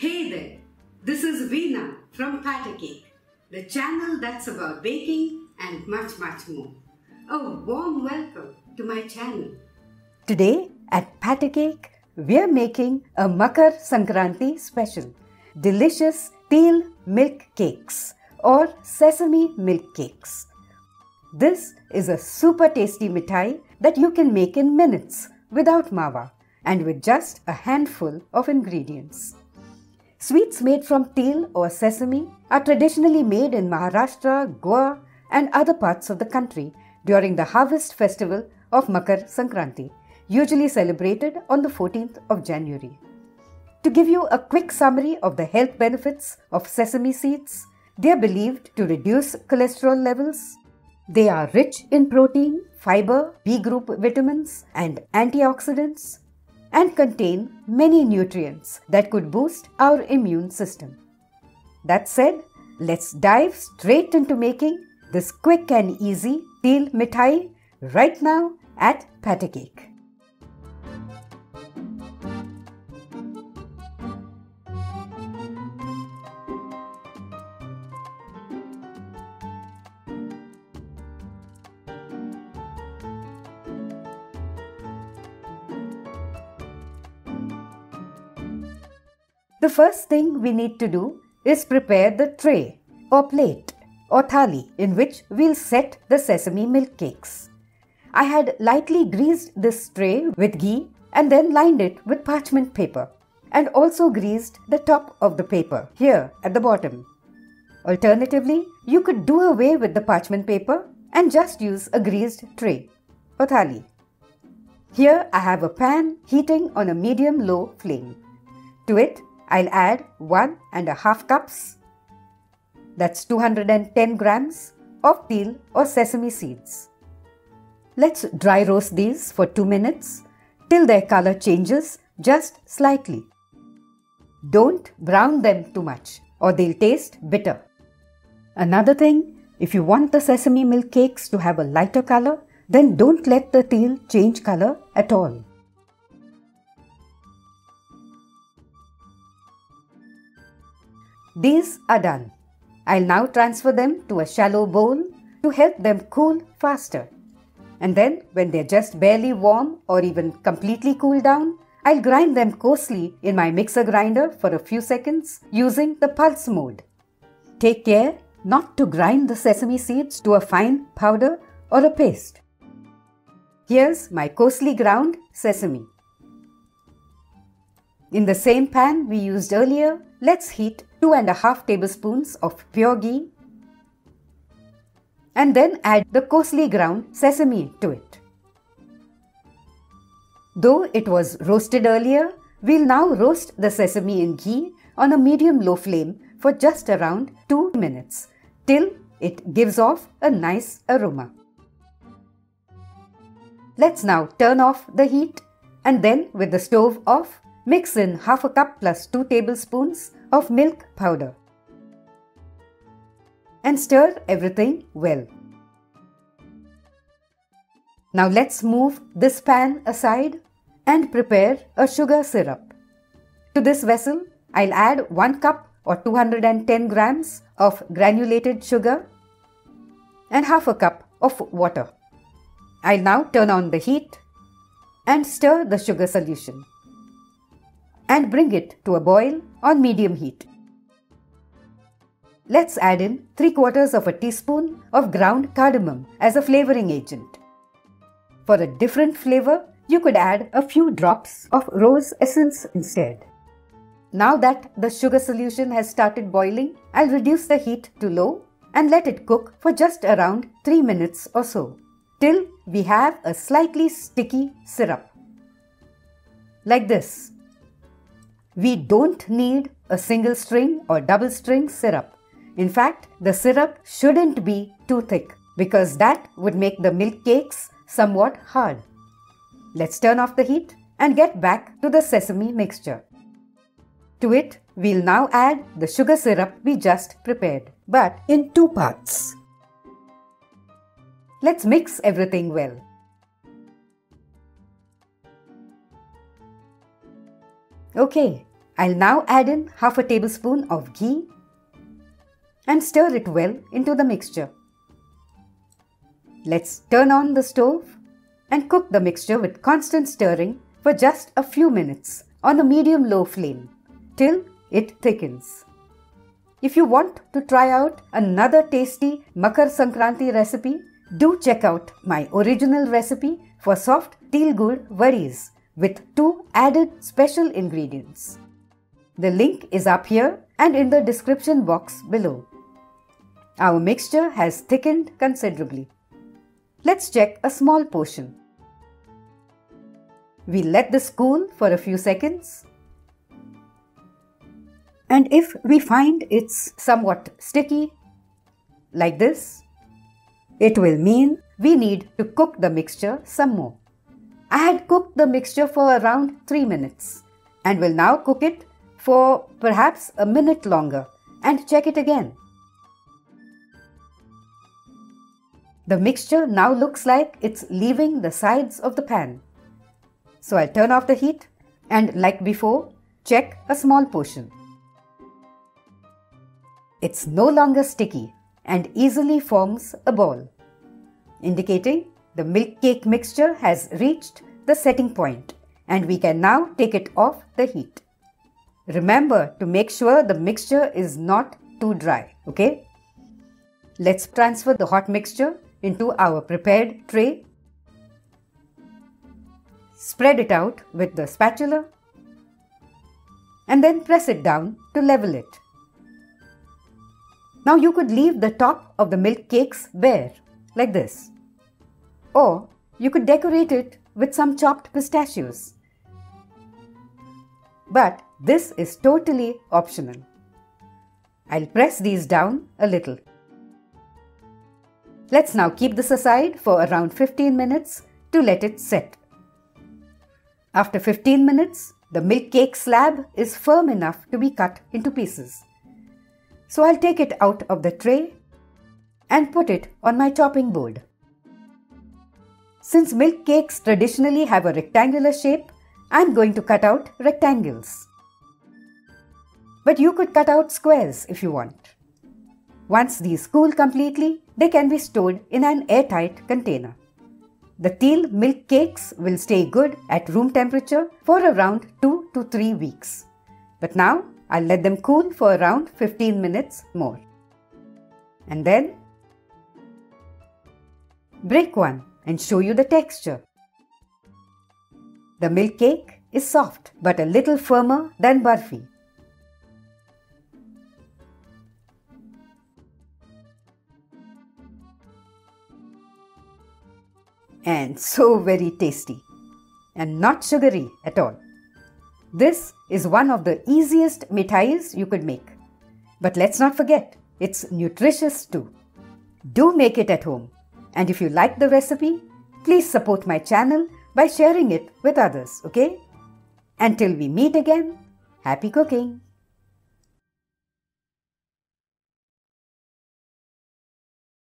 Hey there, this is Veena from Patter Cake, the channel that's about baking and much more. A warm welcome to my channel. Today at Patter Cake, we're making a Makar Sankranti special, delicious Til milk cakes or sesame milk cakes. This is a super tasty mithai that you can make in minutes without mawa and with just a handful of ingredients. Sweets made from til or sesame are traditionally made in Maharashtra, Goa and other parts of the country during the harvest festival of Makar Sankranti, usually celebrated on the 14th of January. To give you a quick summary of the health benefits of sesame seeds, they are believed to reduce cholesterol levels. They are rich in protein, fiber, B group vitamins and antioxidants, and contain many nutrients that could boost our immune system. That said, let's dive straight into making this quick and easy til mithai right now at Patter Cake. The first thing we need to do is prepare the tray or plate or thali in which we'll set the sesame milk cakes. I had lightly greased this tray with ghee and then lined it with parchment paper and also greased the top of the paper here at the bottom. Alternatively, you could do away with the parchment paper and just use a greased tray or thali. Here I have a pan heating on a medium-low flame. To it, I'll add 1.5 cups, that's 210 grams of til or sesame seeds. Let's dry roast these for 2 minutes till their color changes just slightly. Don't brown them too much or they'll taste bitter. Another thing, if you want the sesame milk cakes to have a lighter color, then don't let the til change color at all. These are done. I'll now transfer them to a shallow bowl to help them cool faster. And then when they're just barely warm or even completely cool down, I'll grind them coarsely in my mixer grinder for a few seconds using the pulse mode. Take care not to grind the sesame seeds to a fine powder or a paste. Here's my coarsely ground sesame. In the same pan we used earlier, let's heat 2.5 tablespoons of pure ghee and then add the coarsely ground sesame to it. Though it was roasted earlier, we'll now roast the sesame in ghee on a medium-low flame for just around 2 minutes till it gives off a nice aroma. Let's now turn off the heat and then with the stove off, mix in 1/2 cup plus 2 tablespoons of milk powder and stir everything well. Now let's move this pan aside and prepare a sugar syrup. To this vessel, I'll add 1 cup or 210 grams of granulated sugar and 1/2 cup of water. I'll now turn on the heat and stir the sugar solution and bring it to a boil on medium heat. Let's add in 3/4 teaspoon of ground cardamom as a flavoring agent. For a different flavor, you could add a few drops of rose essence instead. Now that the sugar solution has started boiling, I'll reduce the heat to low and let it cook for just around 3 minutes or so, till we have a slightly sticky syrup. Like this. We don't need a single string or double string syrup. In fact, the syrup shouldn't be too thick because that would make the milk cakes somewhat hard. Let's turn off the heat and get back to the sesame mixture. To it, we'll now add the sugar syrup we just prepared, but in 2 parts. Let's mix everything well. Okay, I'll now add in half a tablespoon of ghee and stir it well into the mixture. Let's turn on the stove and cook the mixture with constant stirring for just a few minutes on a medium-low flame till it thickens. If you want to try out another tasty Makar Sankranti recipe, do check out my original recipe for soft Tilgul Vadis with 2 added special ingredients. The link is up here and in the description box below. Our mixture has thickened considerably. Let's check a small portion. We let this cool for a few seconds. And if we find it's somewhat sticky, like this, it will mean we need to cook the mixture some more. I had cooked the mixture for around 3 minutes and will now cook it for perhaps a minute longer and check it again. The mixture now looks like it's leaving the sides of the pan. So I'll turn off the heat and, like before, check a small portion. It's no longer sticky and easily forms a ball, indicating the milk cake mixture has reached the setting point and we can now take it off the heat. Remember to make sure the mixture is not too dry, okay? Let's transfer the hot mixture into our prepared tray. Spread it out with the spatula and then press it down to level it. Now you could leave the top of the milk cakes bare, like this. Or you could decorate it with some chopped pistachios. But this is totally optional. I'll press these down a little. Let's now keep this aside for around 15 minutes to let it set. After 15 minutes, the milk cake slab is firm enough to be cut into pieces. So I'll take it out of the tray and put it on my chopping board. Since milk cakes traditionally have a rectangular shape, I'm going to cut out rectangles. But you could cut out squares if you want. Once these cool completely, they can be stored in an airtight container. The teal milk cakes will stay good at room temperature for around 2 to 3 weeks. But now I'll let them cool for around 15 minutes more. And then break one and show you the texture. The milk cake is soft but a little firmer than Burfi. And so very tasty and not sugary at all. This is one of the easiest mithais you could make. But let's not forget, it's nutritious too. Do make it at home. And if you like the recipe, please support my channel by sharing it with others, okay? Until we meet again, happy cooking!